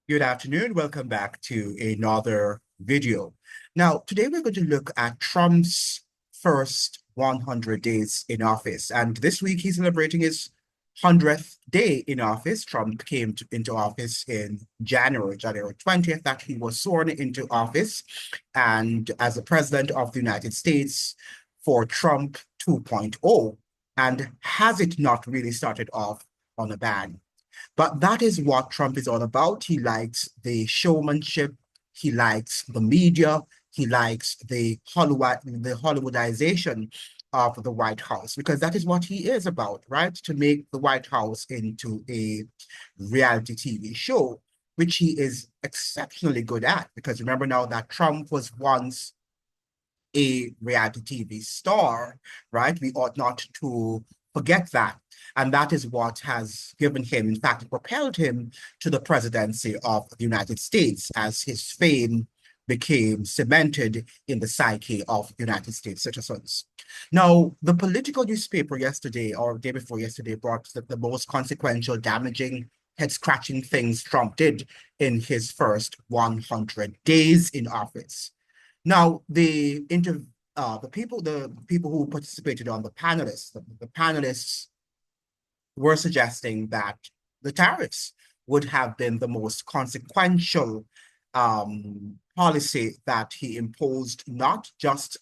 Good afternoon. Welcome back to another video. Now, today we're going to look at Trump's first 100 days in office. And this week he's celebrating his 100th day in office. Trump came into office in January 20th, that he was sworn into office and as the president of the United States for Trump 2.0. And has it not really started off on a bang? But that is what Trump is all about. He likes the showmanship. He likes the media. He likes the Hollywoodization of the White House, because that is what he is about, right? To make the White House into a reality TV show, which he is exceptionally good at. Because remember now that Trump was once a reality TV star, right? We ought not to forget that. And that is what has given him, in fact, propelled him to the presidency of the United States as his fame became cemented in the psyche of United States citizens. Now, the political newspaper yesterday or day before yesterday brought the most consequential, damaging, head-scratching things Trump did in his first 100 days in office. Now, the people who participated on the panelists were suggesting that the tariffs would have been the most consequential policy that he imposed, not just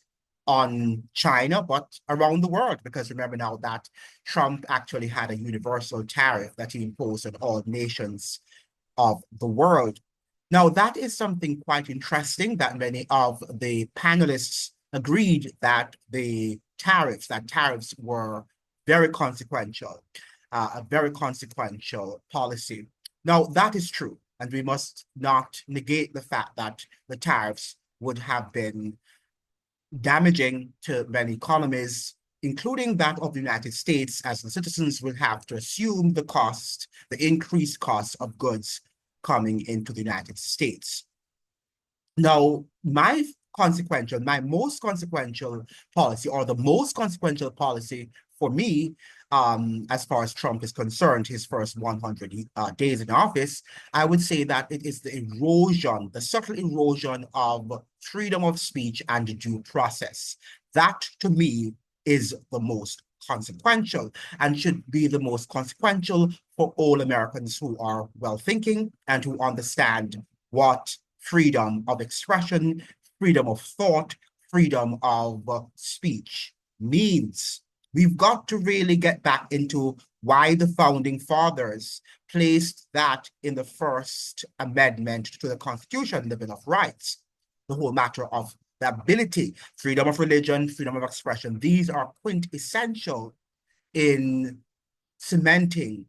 on China, but around the world. Because remember now that Trump actually had a universal tariff that he imposed on all nations of the world. Now, that is something quite interesting that many of the panelists agreed that tariffs were very consequential, a very consequential policy. Now, that is true, and we must not negate the fact that the tariffs would have been damaging to many economies, including that of the United States, as the citizens will have to assume the increased cost of goods coming into the United States. Now, my most consequential policy, or the most consequential policy for me, as far as Trump is concerned, his first 100 days in office, I would say that it is the subtle erosion of freedom of speech and due process. That, to me, is the most consequential and should be the most consequential for all Americans who are well-thinking and who understand what freedom of expression, freedom of thought, freedom of speech means. We've got to really get back into why the founding fathers placed that in the First Amendment to the Constitution, the Bill of Rights. The whole matter of the ability, freedom of religion, freedom of expression, these are quintessential in cementing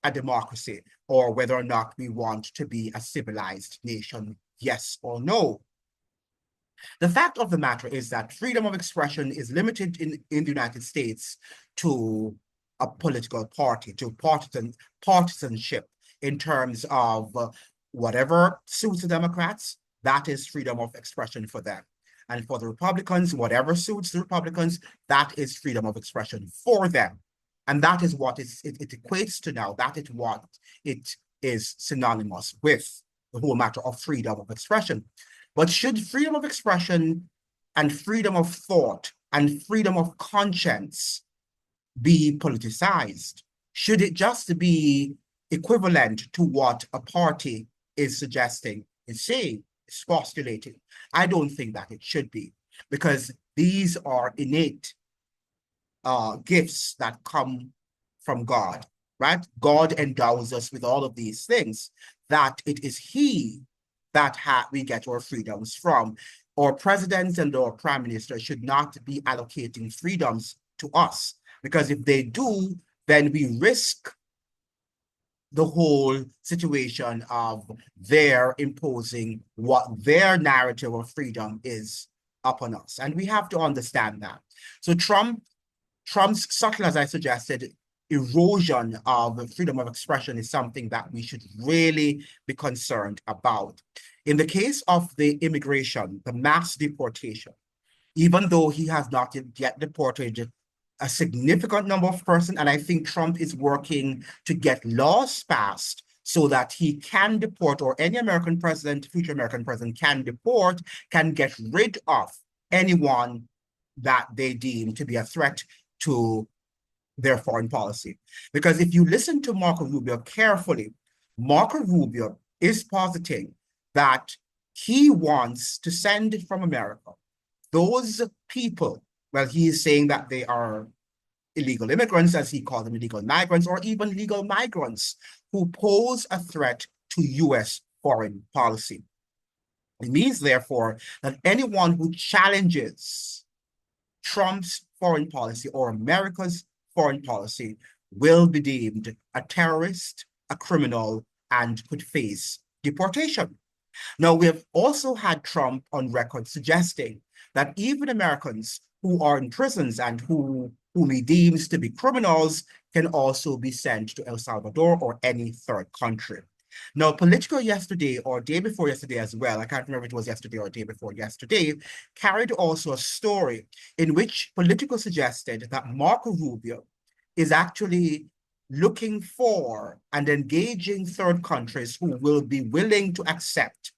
a democracy, or whether or not we want to be a civilized nation, yes or no. The fact of the matter is that freedom of expression is limited in the United States to a political party, to partisanship in terms of whatever suits the Democrats, that is freedom of expression for them. And for the Republicans, whatever suits the Republicans, that is freedom of expression for them. And that is what it equates to now. That is what it is synonymous with, the whole matter of freedom of expression. But should freedom of expression and freedom of thought and freedom of conscience be politicized? Should it just be equivalent to what a party is suggesting, is saying, is postulating? I don't think that it should be, because these are innate gifts that come from God, right? God endows us with all of these things, that it is He that we get our freedoms from. Our presidents and our prime minister should not be allocating freedoms to us, because if they do, then we risk the whole situation of their imposing what their narrative of freedom is upon us. And we have to understand that. So Trump's subtle, as I suggested, erosion of freedom of expression is something that we should really be concerned about. In the case of the immigration, the mass deportation, even though he has not yet deported a significant number of persons, and I think Trump is working to get laws passed so that he can deport, or any American president, future American president can deport, can get rid of anyone that they deem to be a threat to their foreign policy. Because if you listen to Marco Rubio carefully, Marco Rubio is positing that he wants to send from America those people, well, he is saying that they are illegal immigrants, as he called them, illegal migrants, or even legal migrants who pose a threat to US foreign policy. It means, therefore, that anyone who challenges Trump's foreign policy or America's foreign policy will be deemed a terrorist, a criminal, and could face deportation. Now, we have also had Trump on record suggesting that even Americans who are in prisons and whom he deems to be criminals can also be sent to El Salvador or any third country. Now, Politico yesterday, or day before yesterday as well, I can't remember if it was yesterday or day before yesterday, carried also a story in which Politico suggested that Marco Rubio is actually looking for and engaging third countries who will be willing to accept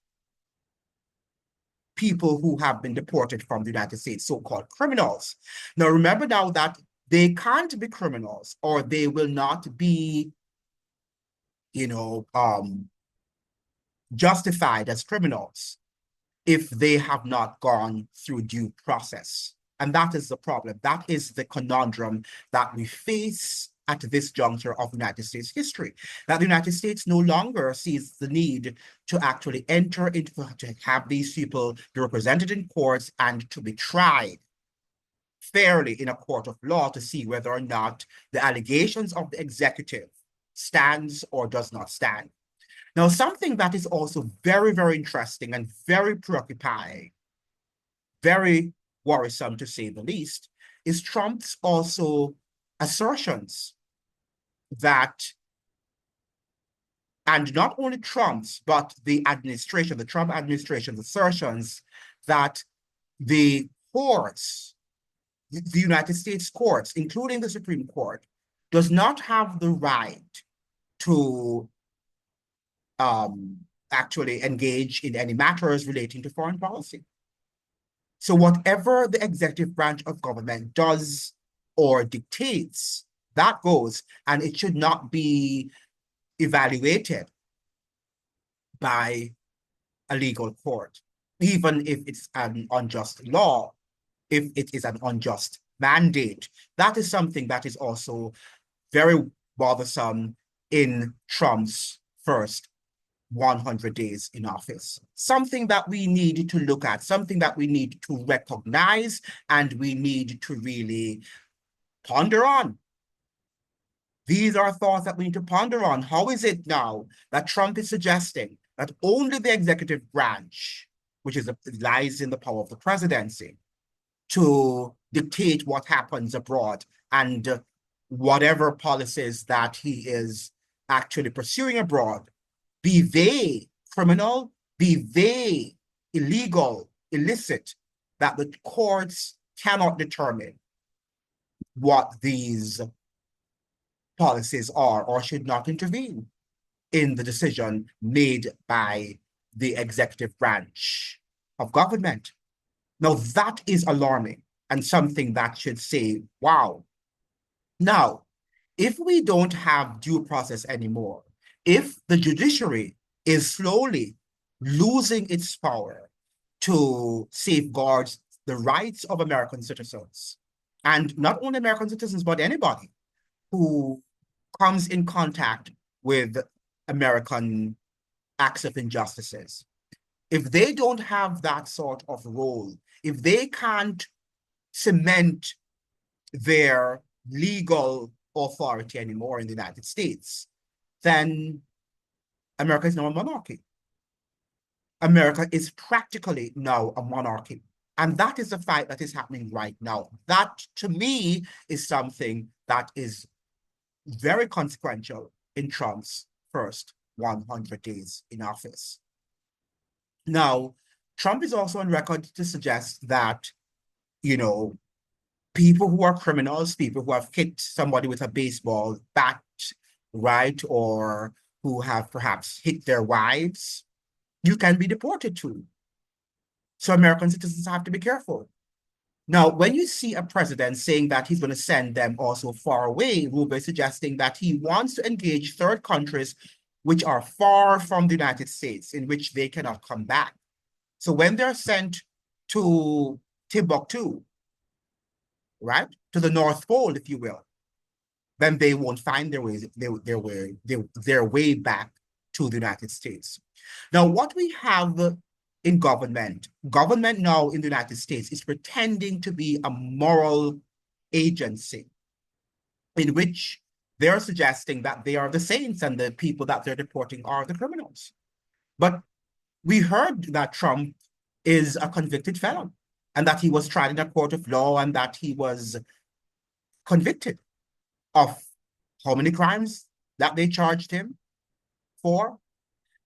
people who have been deported from the United States, so-called criminals. Now, remember now that they can't be criminals, or they will not be, justified as criminals if they have not gone through due process. And that is the problem. That is the conundrum that we face at this juncture of United States history, that the United States no longer sees the need to actually enter into, to have these people be represented in courts and to be tried fairly in a court of law to see whether or not the allegations of the executive stands or does not stand. Now, something that is also very, very interesting and very preoccupying, very worrisome to say the least, is Trump's also assertions that, and not only Trump's, but the administration, the Trump administration's assertions that the courts, the United States courts, including the Supreme Court, does not have the right to actually engage in any matters relating to foreign policy. So whatever the executive branch of government does or dictates, that goes, and it should not be evaluated by a legal court, even if it's an unjust law, if it is an unjust mandate. That is something that is also very bothersome in Trump's first 100 days in office. Something that we need to look at, something that we need to recognize, and we need to really ponder on. These are thoughts that we need to ponder on. How is it now that Trump is suggesting that only the executive branch, which lies in the power of the presidency, to dictate what happens abroad and whatever policies that he is actually pursuing abroad, be they criminal, be they illegal, illicit, that the courts cannot determine what these policies are or should not intervene in the decision made by the executive branch of government. Now, that is alarming and something that should say, wow. Now, if we don't have due process anymore, if the judiciary is slowly losing its power to safeguard the rights of American citizens, and not only American citizens, but anybody who comes in contact with American acts of injustices, if they don't have that sort of role, if they can't cement their legal authority anymore in the United States, then America is now a monarchy. America is practically now a monarchy. And that is the fight that is happening right now. That, to me, is something that is very consequential in Trump's first 100 days in office. Now, Trump is also on record to suggest that, people who are criminals, people who have kicked somebody with a baseball bat, right, or who have perhaps hit their wives, you can be deported too. So American citizens have to be careful. Now, when you see a president saying that he's going to send them also far away, Rube is suggesting that he wants to engage third countries which are far from the United States, in which they cannot come back. So when they're sent to Timbuktu, right, to the North Pole, if you will, then they won't find their way back to the United States. Now, what we have in government now in the United States is pretending to be a moral agency in which they're suggesting that they are the saints and the people that they're deporting are the criminals. But we heard that Trump is a convicted felon and that he was tried in a court of law and that he was convicted of how many crimes that they charged him for.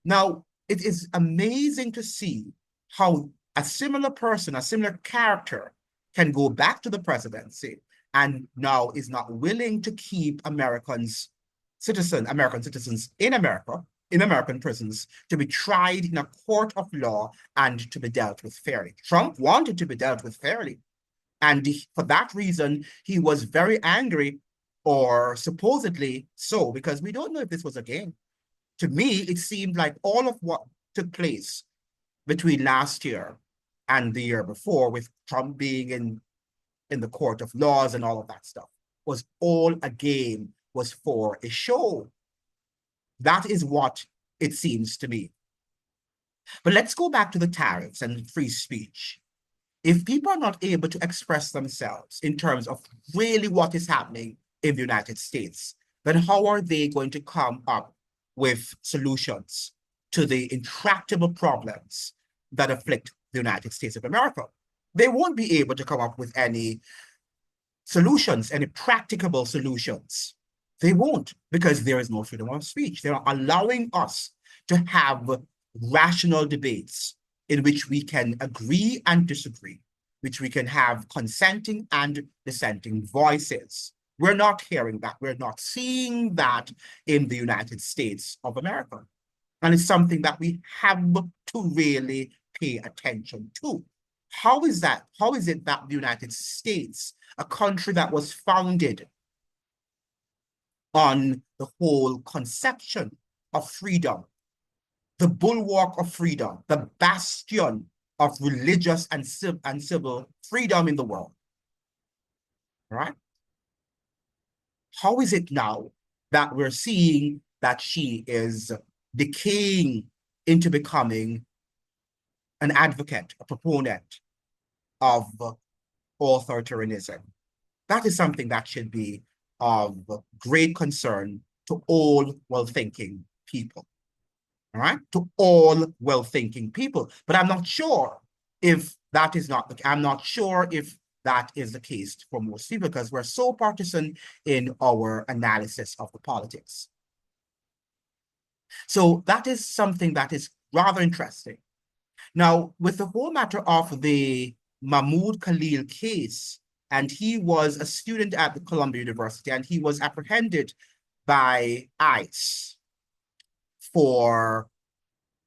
Now, it is amazing to see how a similar person, a similar character can go back to the presidency and now is not willing to keep American citizens in America, in American prisons, to be tried in a court of law and to be dealt with fairly. Trump wanted to be dealt with fairly. And for that reason, he was very angry, or supposedly so, because we don't know if this was a game. To me, it seemed like all of what took place between last year and the year before, with Trump being in the court of laws and all of that stuff, was all a game, was for a show. That is what it seems to me. But let's go back to the tariffs and free speech. If people are not able to express themselves in terms of really what is happening in the United States, then how are they going to come up with solutions to the intractable problems that afflict the United States of America? They won't be able to come up with any solutions, any practicable solutions. They won't, because there is no freedom of speech. They're allowing us to have rational debates in which we can agree and disagree, which we can have consenting and dissenting voices. We're not hearing that. We're not seeing that in the United States of America. And it's something that we have to really pay attention to. How is that? How is it that the United States, a country that was founded on the whole conception of freedom, the bulwark of freedom, the bastion of religious and civil freedom in the world, right? How is it now that we're seeing that she is decaying into becoming an advocate, a proponent of authoritarianism? That is something that should be of great concern to all well-thinking people. All right, to all well-thinking people. But I'm not sure if that is not the, I'm not sure if that is the case for most people, because we're so partisan in our analysis of the politics. So that is something that is rather interesting. Now, with the whole matter of the Mahmoud Khalil case, and he was a student at the Columbia University, and he was apprehended by ICE for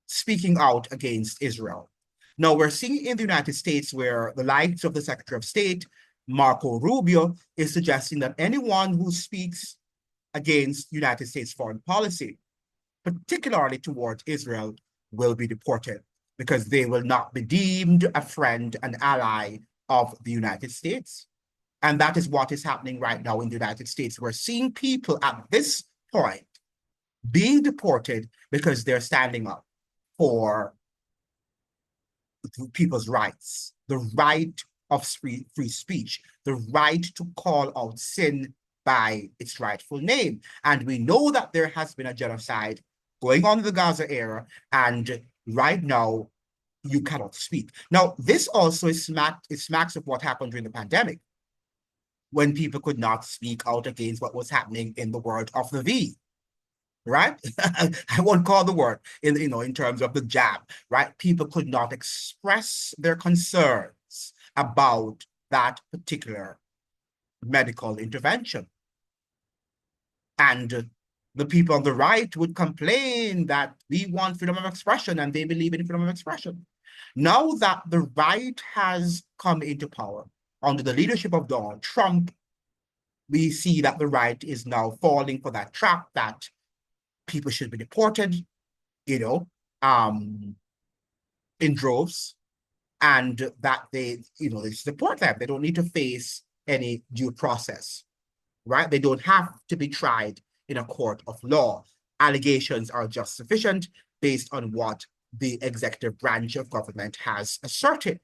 speaking out against Israel. Now, we're seeing in the United States where the likes of the Secretary of State, Marco Rubio, is suggesting that anyone who speaks against United States foreign policy, particularly towards Israel, will be deported because they will not be deemed a friend and ally of the United States. And that is what is happening right now in the United States. We're seeing people at this point being deported because they're standing up for people's rights, the right of free speech, the right to call out sin by its rightful name. And we know that there has been a genocide going on in the Gaza era, and right now you cannot speak. Now, this also is smacks of what happened during the pandemic, when people could not speak out against what was happening in the world of the V, right? I won't call the word in terms of the jab, right? People could not express their concerns about that particular medical intervention. And the people on the right would complain that we want freedom of expression and they believe in freedom of expression. Now that the right has come into power under the leadership of Donald Trump, we see that the right is now falling for that trap that people should be deported, you know, in droves, and that they support them. They don't need to face any due process, right? They don't have to be tried in a court of law. Allegations are just sufficient based on what the executive branch of government has asserted,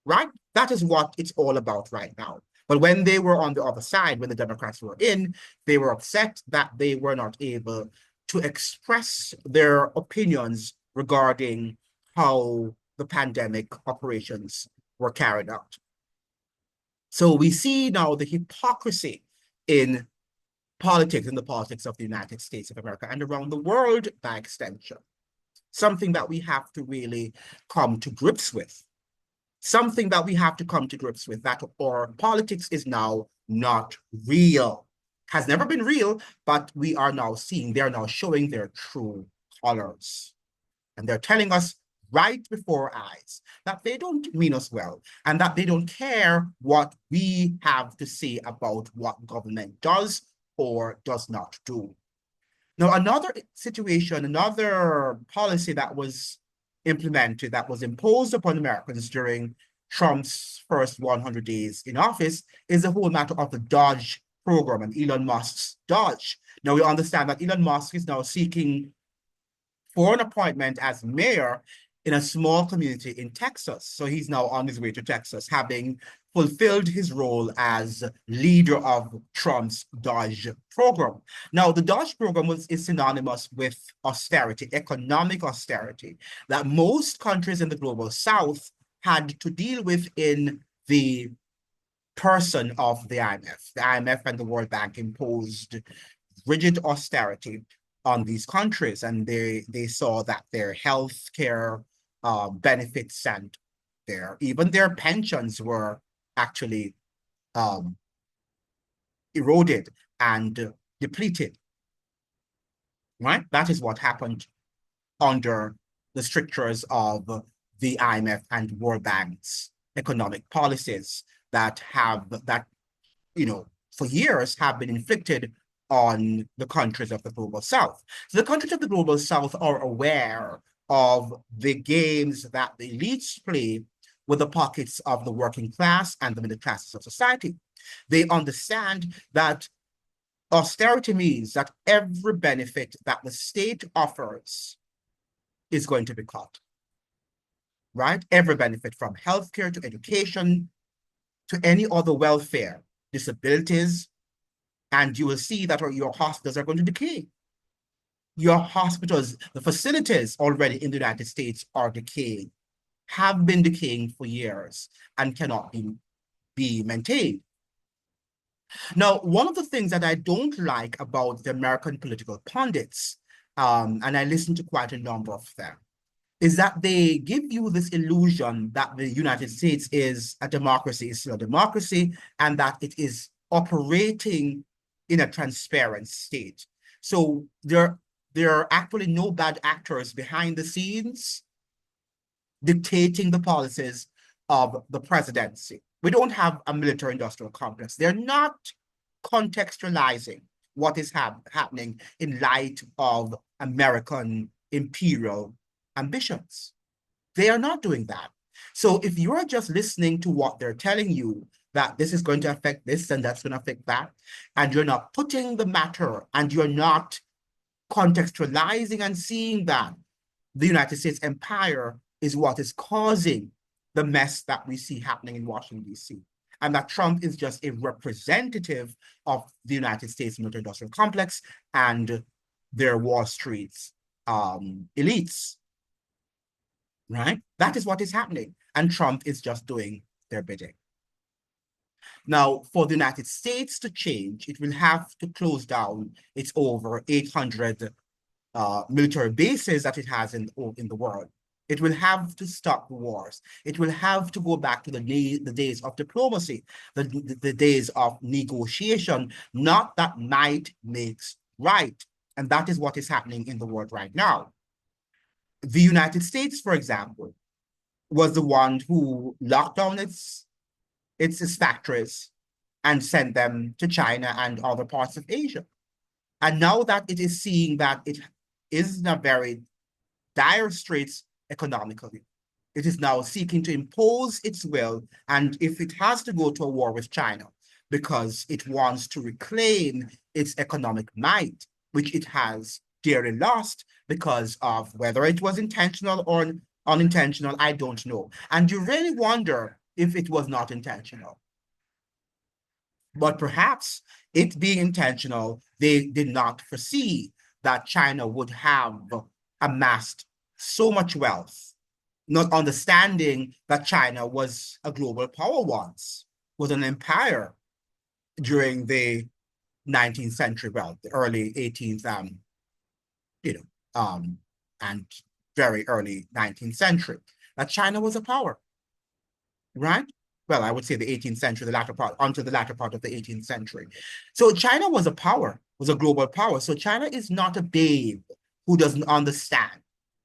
right? That is what it's all about right now. But when they were on the other side, when the Democrats were in, they were upset that they were not able to express their opinions regarding how the pandemic operations were carried out. So we see now the hypocrisy in politics, in the politics of the United States of America and around the world by extension. Something that we have to really come to grips with. Something that we have to come to grips with, that our politics is now not real. Has never been real, but we are now seeing, they're now showing their true colors. And they're telling us right before our eyes that they don't mean us well and that they don't care what we have to say about what government does or does not do. Now, another situation, another policy that was implemented, that was imposed upon Americans during Trump's first 100 days in office is the whole matter of the Dodge program and Elon Musk's Dodge. Now, we understand that Elon Musk is now seeking for an appointment as mayor in a small community in Texas. So he's now on his way to Texas, having fulfilled his role as leader of Trump's Dodge program. Now, the Dodge program is synonymous with austerity, economic austerity, that most countries in the global south had to deal with in the person of the IMF. The IMF and the World Bank imposed rigid austerity on these countries, and they saw that their health care benefits and even their pensions were actually eroded and depleted, right? That is what happened under the strictures of the IMF and World Bank's economic policies that for years have been inflicted on the countries of the global south. So the countries of the global south are aware of the games that the elites play with the pockets of the working class and the middle classes of society. They understand that austerity means that every benefit that the state offers is going to be cut, right? Every benefit, from healthcare to education to any other welfare, disabilities, and you will see that your hospitals are going to decay. Your hospitals, the facilities already in the United States are decaying, have been decaying for years, and cannot be maintained. Now, one of the things that I don't like about the American political pundits, and I listen to quite a number of them, is that they give you this illusion that the United States is a democracy, is still a democracy, and that it is operating in a transparent state. So there are actually no bad actors behind the scenes dictating the policies of the presidency. We don't have a military-industrial complex. They're not contextualizing what is happening in light of American imperial ambitions. They are not doing that. So if you're just listening to what they're telling you, that this is going to affect this and that's going to affect that, and you're not putting the matter and you're not contextualizing and seeing that the United States empire is what is causing the mess that we see happening in Washington, D.C., and that Trump is just a representative of the United States military-industrial complex and their Wall Street elites, right? That is what is happening, and Trump is just doing their bidding. Now, for the United States to change, it will have to close down its over 800 military bases that it has in the world. It will have to stop the wars. It will have to go back to the days of diplomacy, the days of negotiation, not that might makes right. And that is what is happening in the world right now. The United States, for example, was the one who locked down its factories and sent them to China and other parts of Asia. And now that it is seeing that it is in a very dire straits economically, it is now seeking to impose its will. And if it has to go to a war with China because it wants to reclaim its economic might, which it has dearly lost because of whether it was intentional or unintentional, I don't know. And you really wonder if it was not intentional. But perhaps it being intentional, they did not foresee that China would have amassed so much wealth, not understanding that China was a global power once, was an empire during the 19th century, well, the early 18th, you know, and very early 19th century, that China was a power, right? Well, I would say the 18th century, the latter part, until the latter part of the 18th century. So China was a power, was a global power. So China is not a babe who doesn't understand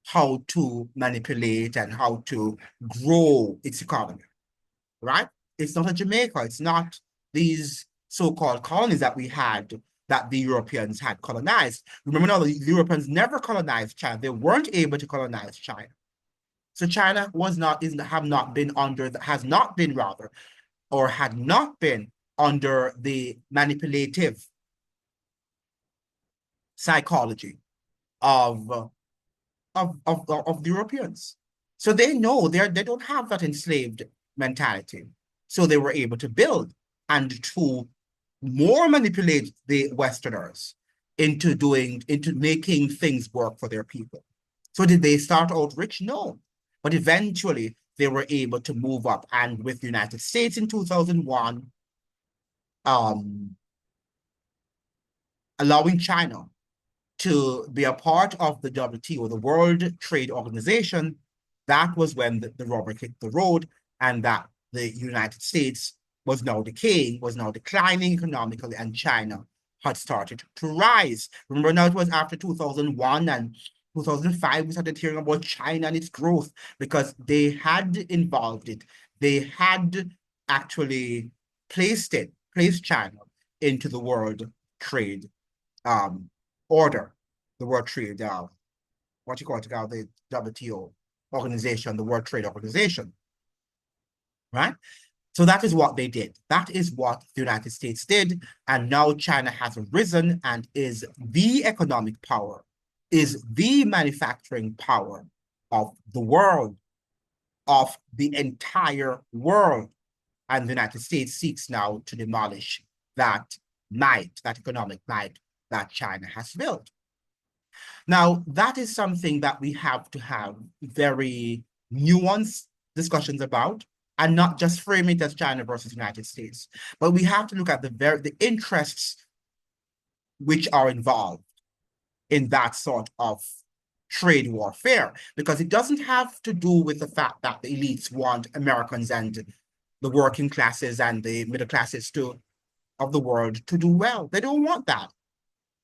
how to manipulate and how to grow its economy, right? It's not a Jamaica. It's not these so-called colonies that we had that the Europeans had colonized. Remember now, the Europeans never colonized China. They weren't able to colonize China. So China was not, is have not been under, has not been rather, or had not been under the manipulative psychology of of the Europeans. So they know they don't have that enslaved mentality. So they were able to build and to more manipulate the Westerners into making things work for their people. So did they start out rich? No. But eventually they were able to move up. And with the United States in 2001, um, allowing China to be a part of the WTO, the World Trade Organization, that was when the rubber hit the road, and that the United States was now decaying, was now declining economically, and China had started to rise. Remember now it was after 2001 and 2005, we started hearing about China and its growth because they had involved it. They had actually placed China into the World Trade um, order, the World Trade, what you call it, the WTO organization, the World Trade Organization, right? So that is what they did. That is what the United States did. And now China has risen and is the economic power, is the manufacturing power of the world, of the entire world. And the United States seeks now to demolish that might, that economic might that China has built. Now, that is something that we have to have very nuanced discussions about and not just frame it as China versus United States. But we have to look at the interests which are involved in that sort of trade warfare, because it doesn't have to do with the fact that the elites want Americans and the working classes and the middle classes of the world to do well. They don't want that.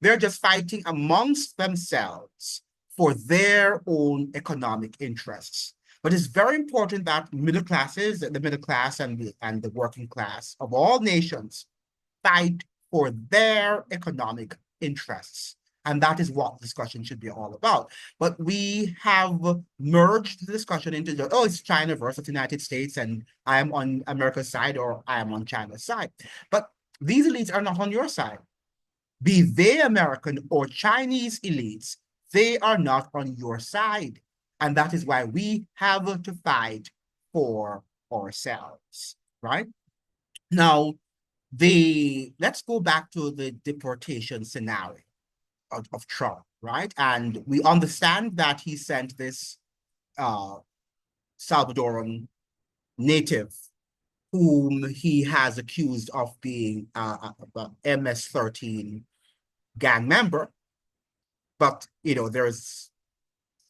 They're just fighting amongst themselves for their own economic interests. But it's very important that the middle class and the working class of all nations fight for their economic interests. And that is what discussion should be all about. But we have merged the discussion into, oh, it's China versus the United States, and I am on America's side or I am on China's side. But these elites are not on your side. Be they American or Chinese elites, they are not on your side. And that is why we have to fight for ourselves, right? Now, let's go back to the deportation scenario of Trump, right? And we understand that he sent this Salvadoran native whom he has accused of being a MS-13 gang member. But, there's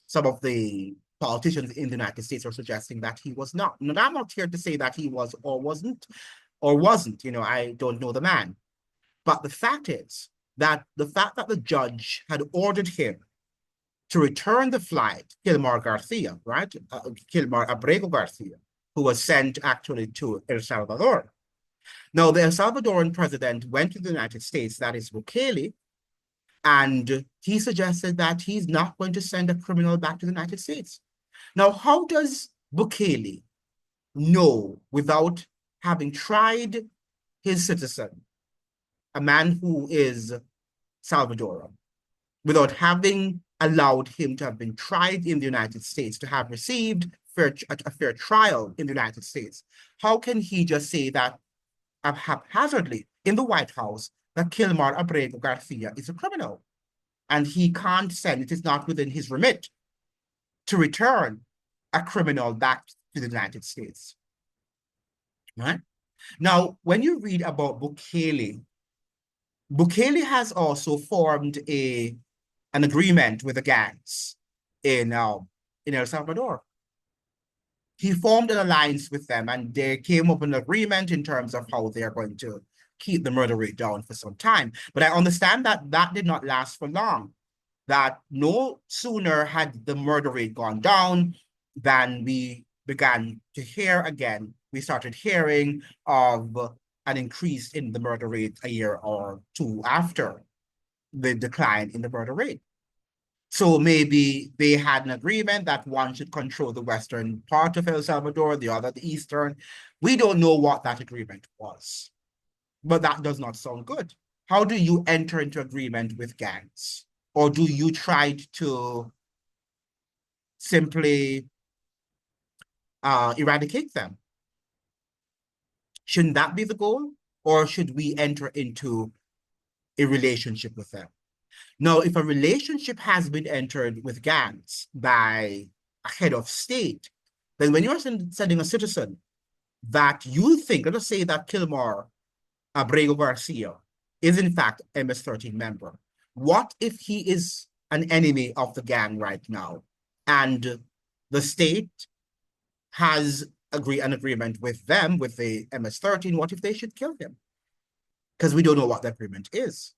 some of the politicians in the United States are suggesting that he was not. And I'm not here to say that he was or wasn't. I don't know the man. But the fact is, that the fact that the judge had ordered him to return the flight, Kilmar Garcia, right? Kilmar Abrego Garcia, who was sent actually to El Salvador. Now, the El Salvadoran president went to the United States, that is Bukele, and he suggested that he's not going to send a criminal back to the United States. Now, how does Bukele know without having tried his citizen, a man who is Salvadoran, without having allowed him to have been tried in the United States, to have received a fair trial in the United States? How can he just say that haphazardly in the White House that Kilmar Abrego Garcia is a criminal? And he can't send, it is not within his remit to return a criminal back to the United States. Right? Now, when you read about Bukele, Bukele has also formed an agreement with the gangs in El Salvador. He formed an alliance with them, and they came up with an agreement in terms of how they're going to keep the murder rate down for some time. But I understand that that did not last for long, that no sooner had the murder rate gone down than we began to hear again. We started hearing of an increase in the murder rate a year or two after the decline in the murder rate. So maybe they had an agreement that one should control the western part of El Salvador, the other the eastern. We don't know what that agreement was, but that does not sound good. How do you enter into agreement with gangs? Or do you try to simply eradicate them? Shouldn't that be the goal? Or should we enter into a relationship with them? Now, if a relationship has been entered with gangs by a head of state, then when you're sending a citizen that you think, let us say that Kilmar Abrego Garcia is in fact MS-13 member, what if he is an enemy of the gang right now and the state has an agreement with them, with the MS-13, what if they should kill him? Because we don't know what the agreement is.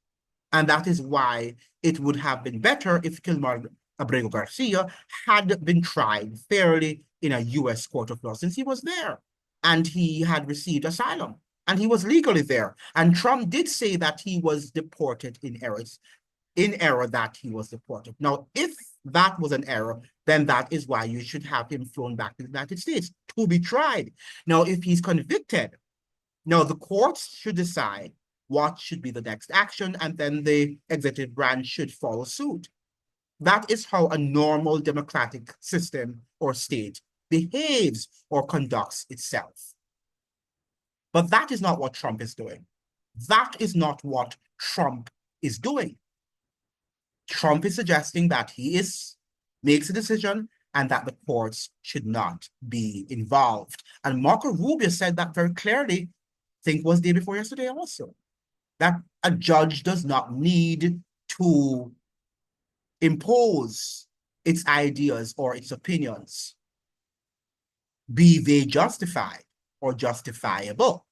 And that is why it would have been better if Kilmar Abrego Garcia had been tried fairly in a U.S. court of law, since he was there and he had received asylum and he was legally there. And Trump did say that he was deported in error that he was deported. Now, if that was an error, then that is why you should have him flown back to the United States to be tried. Now, if he's convicted, now the courts should decide what should be the next action, and then the executive branch should follow suit. That is how a normal democratic system or state behaves or conducts itself. But that is not what Trump is doing. That is not what Trump is doing. Trump is suggesting that he makes a decision and that the courts should not be involved. And Marco Rubio said that very clearly, I think it was the day before yesterday also, that a judge does not need to impose its ideas or its opinions, be they justified or justifiable,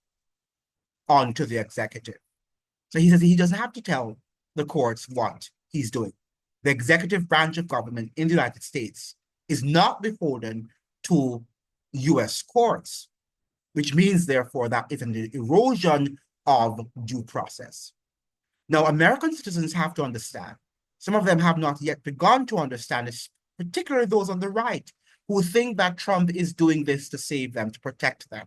onto the executive. So he says he doesn't have to tell the courts what he's doing. The executive branch of government in the United States is not beholden to U.S. courts, which means, therefore, that it's an erosion of due process. Now, American citizens have to understand, some of them have not yet begun to understand, particularly those on the right, who think that Trump is doing this to save them, to protect them.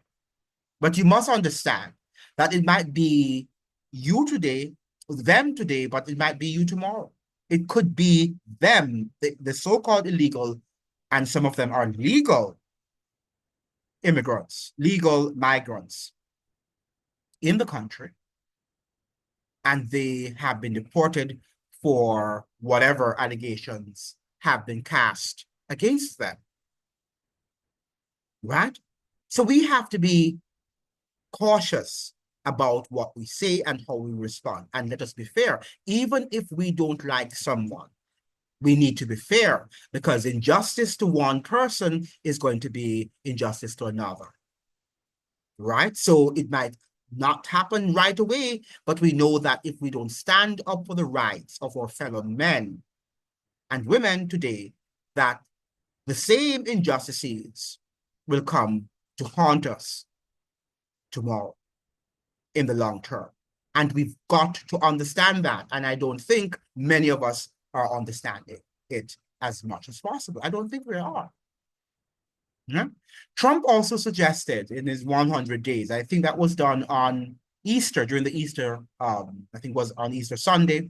But you must understand that it might be you today, them today, but it might be you tomorrow. It could be them, the so-called illegal, and some of them are legal immigrants, legal migrants in the country, and they have been deported for whatever allegations have been cast against them, right? So we have to be cautious about what we say and how we respond. And let us be fair, even if we don't like someone, we need to be fair, because injustice to one person is going to be injustice to another, right? So it might not happen right away, but we know that if we don't stand up for the rights of our fellow men and women today, that the same injustices will come to haunt us tomorrow in the long term. And we've got to understand that. And I don't think many of us are understanding it as much as possible. I don't think we are. Yeah. Trump also suggested in his 100 days, I think that was done on Easter, during the Easter, I think was on Easter Sunday,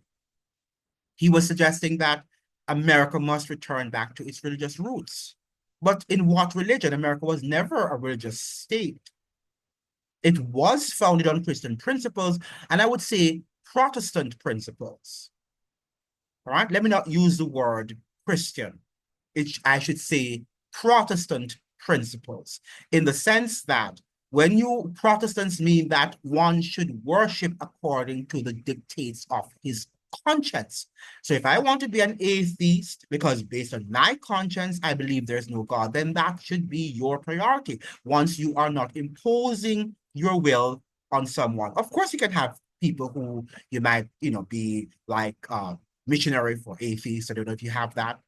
he was suggesting that America must return back to its religious roots. But in what religion? America was never a religious state. It was founded on Christian principles, and I would say Protestant principles. All right, let me not use the word Christian. I should say Protestant principles, in the sense that when you Protestants mean that one should worship according to the dictates of his conscience. So if I want to be an atheist because based on my conscience, I believe there's no God, then that should be your priority. Once you are not imposing your will on someone. Of course, you can have people who you might, be like missionary for atheists. I don't know if you have that,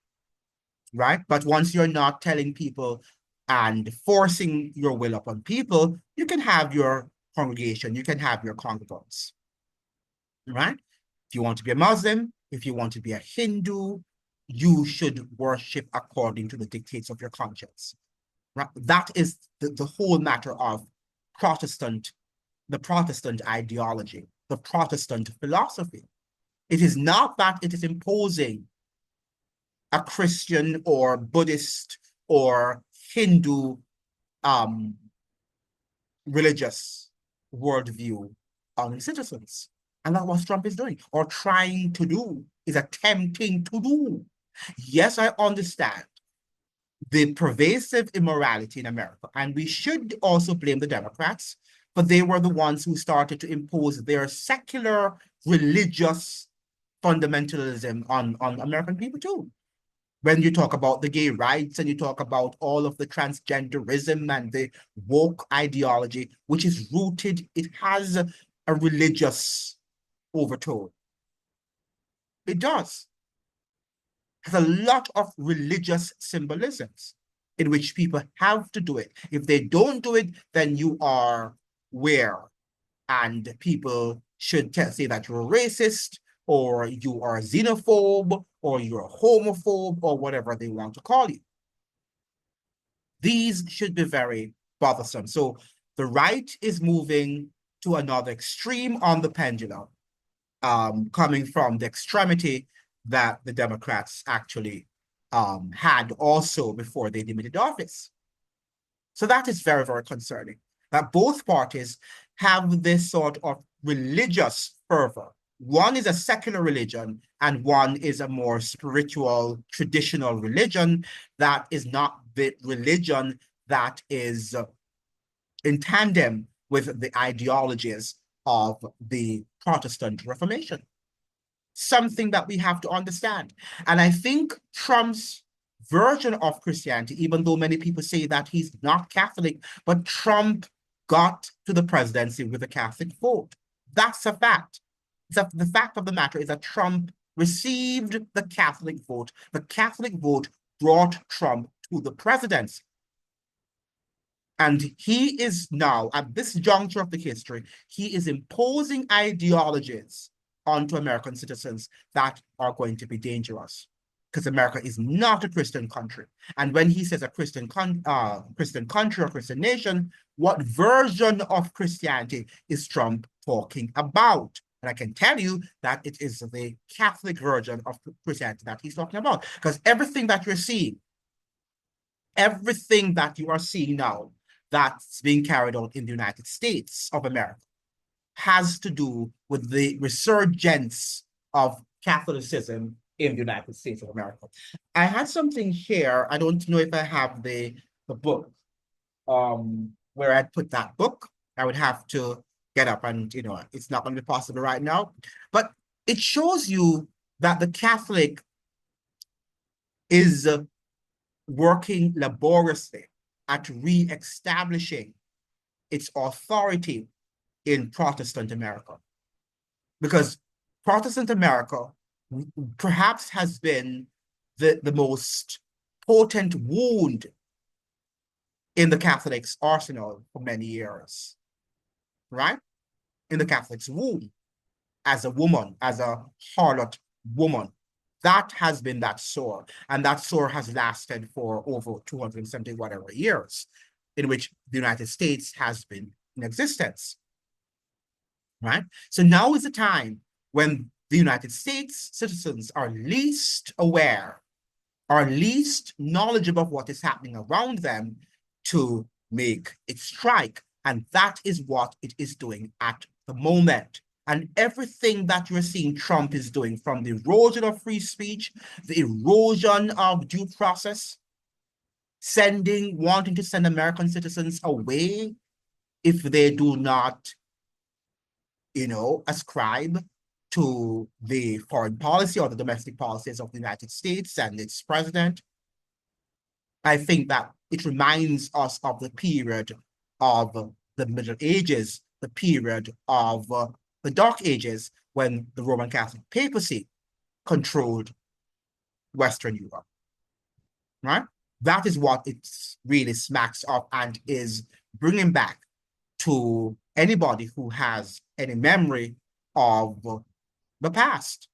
right? But once you're not telling people and forcing your will upon people, you can have your congregation, you can have your congregants, right? If you want to be a Muslim, if you want to be a Hindu, you should worship according to the dictates of your conscience, right? That is the whole matter of the Protestant ideology, the Protestant philosophy. It is not that it is imposing a Christian or Buddhist or Hindu religious worldview on citizens. And that's what Trump is doing, or trying to do, is attempting to do. Yes, I understand the pervasive immorality in America, and we should also blame the Democrats, but they were the ones who started to impose their secular religious fundamentalism on American people too. When you talk about the gay rights and you talk about all of the transgenderism and the woke ideology, which is rooted, it has a religious overtone. It does. It has a lot of religious symbolisms in which people have to do it. If they don't do it, then you are where? And people should say that you're a racist, or you are a xenophobe, or you're a homophobe, or whatever they want to call you. These should be very bothersome. So the right is moving to another extreme on the pendulum, coming from the extremity that the Democrats actually had also before they demitted office. So that is very, very concerning, that both parties have this sort of religious fervor. One is a secular religion, and one is a more spiritual, traditional religion that is not the religion that is in tandem with the ideologies of the Protestant Reformation. Something that we have to understand. And I think Trump's version of Christianity, even though many people say that he's not Catholic, but Trump got to the presidency with a Catholic vote. That's a fact. The fact of the matter is that Trump received the Catholic vote. The Catholic vote brought Trump to the presidency. And he is now, at this juncture of the history, he is imposing ideologies onto American citizens that are going to be dangerous, because America is not a Christian country. And when he says a Christian country or Christian nation, what version of Christianity is Trump talking about? And I can tell you that it is the Catholic version of Christianity that he's talking about, because everything that you are seeing now that's being carried out in the United States of America has to do with the resurgence of Catholicism in the United States of America. I had something here. I don't know if I have the book where I'd put that book. I would have to get up and, it's not going to be possible right now. But it shows you that the Catholic is working laboriously at re-establishing its authority in Protestant America, because Protestant America perhaps has been the most potent wound in the Catholics' arsenal for many years, right? In the Catholics' wound as a woman, as a harlot woman. That has been that sore, and that sore has lasted for over 270 whatever years, in which the United States has been in existence, right? So now is the time when the United States citizens are least aware, are least knowledgeable of what is happening around them to make it strike. And that is what it is doing at the moment. And everything that you're seeing Trump is doing, from the erosion of free speech, the erosion of due process, wanting to send American citizens away if they do not, ascribe to the foreign policy or the domestic policies of the United States and its president. I think that it reminds us of the period of the Middle Ages, the period of the Dark Ages, when the Roman Catholic papacy controlled Western Europe, right? That is what it really smacks of and is bringing back to anybody who has any memory of the past,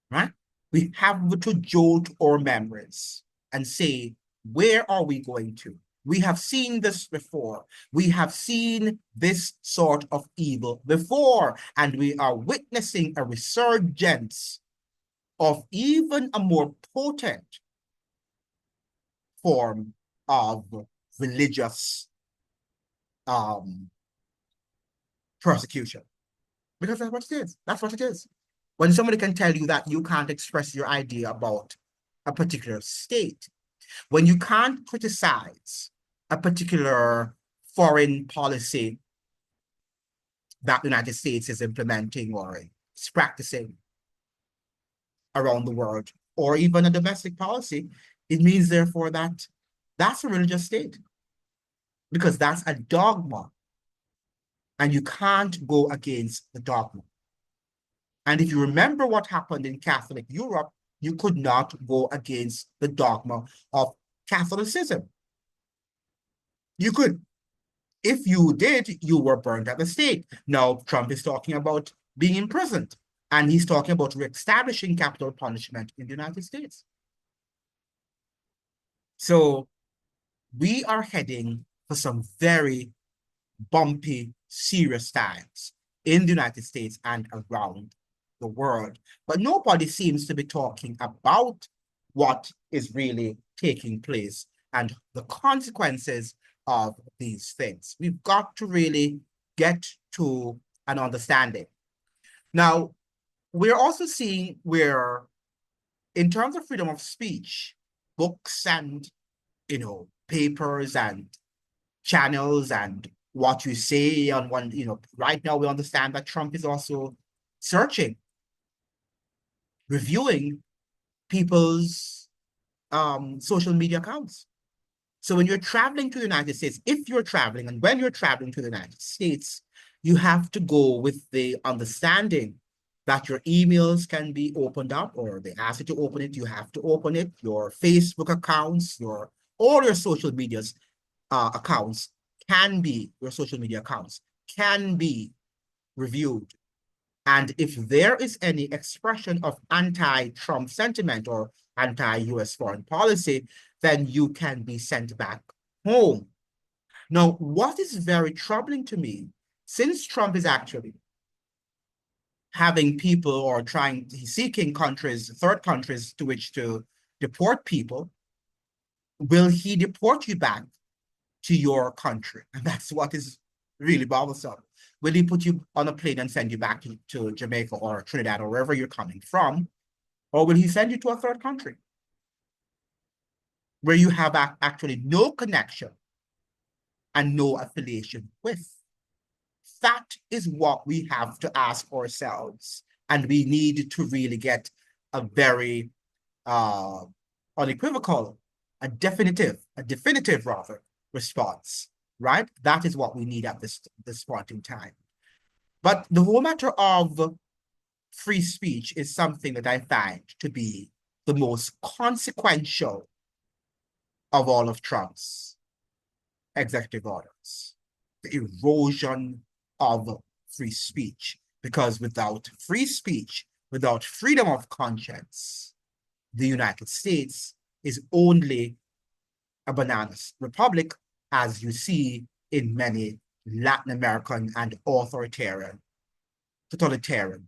right? We have to jolt our memories and say, where are we going to? We have seen this before. We have seen this sort of evil before, and we are witnessing a resurgence of even a more potent form of religious persecution. Because that's what it is. That's what it is. When somebody can tell you that you can't express your idea about a particular state, when you can't criticize a particular foreign policy that the United States is implementing or is practicing around the world, or even a domestic policy, it means therefore that that's a religious state, because that's a dogma, and you can't go against the dogma. And if you remember what happened in Catholic Europe, you could not go against the dogma of Catholicism. You could. If you did, you were burned at the stake. Now, Trump is talking about being imprisoned, and he's talking about reestablishing capital punishment in the United States. So we are heading for some very bumpy, serious times in the United States and around the world. But nobody seems to be talking about what is really taking place and the consequences of these things. We've got to really get to an understanding. Now, we're also seeing where, in terms of freedom of speech, books and, papers and channels and what you say on one, right now we understand that Trump is also searching, reviewing people's social media accounts. So when you're traveling to the United States, if you're traveling and when you're traveling to the United States, you have to go with the understanding that your emails can be opened up, or they ask you to open it, you have to open it. Your Facebook accounts, all your social medias accounts your social media accounts can be reviewed. And if there is any expression of anti-Trump sentiment or anti-US foreign policy, then you can be sent back home. Now, what is very troubling to me, since Trump is actually having people or seeking third countries to which to deport people, will he deport you back to your country? And that's what is really bothersome. Will he put you on a plane and send you back to Jamaica or Trinidad or wherever you're coming from? Or will he send you to a third country where you have actually no connection and no affiliation with? That is what we have to ask ourselves. And we need to really get a very unequivocal, a definitive rather, response right? That is what we need at this point in time. But the whole matter of free speech is something that I find to be the most consequential of all of Trump's executive orders, the erosion of free speech. Because without free speech, without freedom of conscience, the United States is only a banana republic, as you see in many Latin American and totalitarian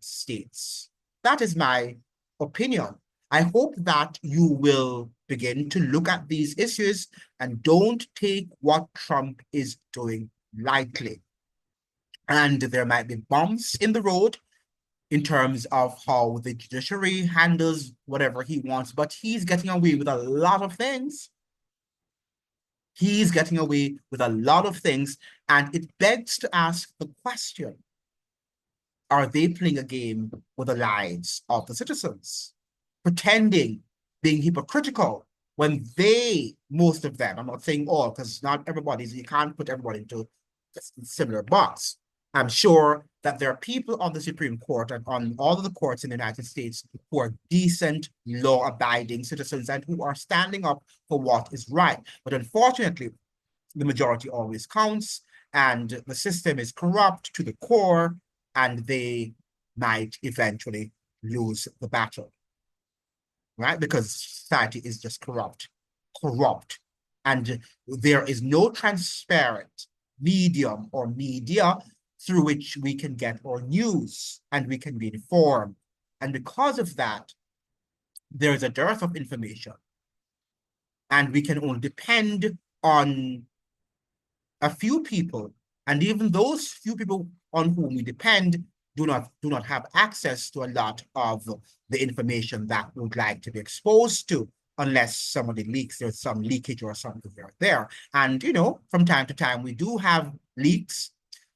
states. That is my opinion. I hope that you will begin to look at these issues and don't take what Trump is doing lightly. And there might be bumps in the road in terms of how the judiciary handles whatever he wants, but he's getting away with a lot of things. He's getting away with a lot of things, and it begs to ask the question, are they playing a game with the lives of the citizens, pretending, being hypocritical when they, most of them, I'm not saying all, because not everybody, you can't put everybody into a similar box. I'm sure that there are people on the Supreme Court and on all of the courts in the United States who are decent, law-abiding citizens and who are standing up for what is right. But unfortunately, the majority always counts, and the system is corrupt to the core, and they might eventually lose the battle, right? Because society is just corrupt, and there is no transparent medium or media through which we can get our news and we can be informed. And because of that, there is a dearth of information, and we can only depend on a few people, and even those few people on whom we depend do not have access to a lot of the information that we would like to be exposed to, unless somebody leaks. There's some leakage or something there. And from time to time we do have leaks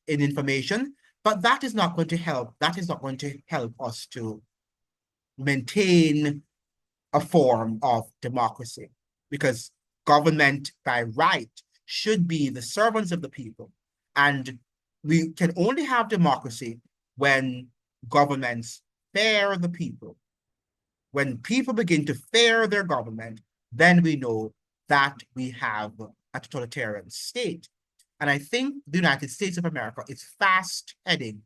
in information, but that is not going to help. That is not going to help us to maintain a form of democracy, because government by right should be the servants of the people. And we can only have democracy when governments fear the people. When people begin to fear their government, then we know that we have a totalitarian state. And I think the United States of America is fast heading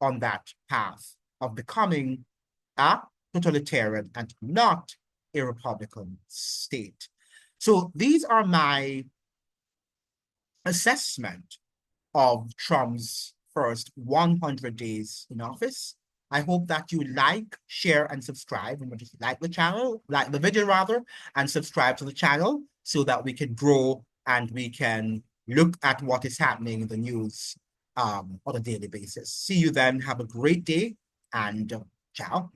on that path of becoming a totalitarian and not a Republican state. So these are my assessment of Trump's first 100 days in office. I hope that you like, share, and subscribe. And just like the channel, like the video rather, and subscribe to the channel so that we can grow and we can look at what is happening in the news on a daily basis. See you then. Have a great day, and ciao.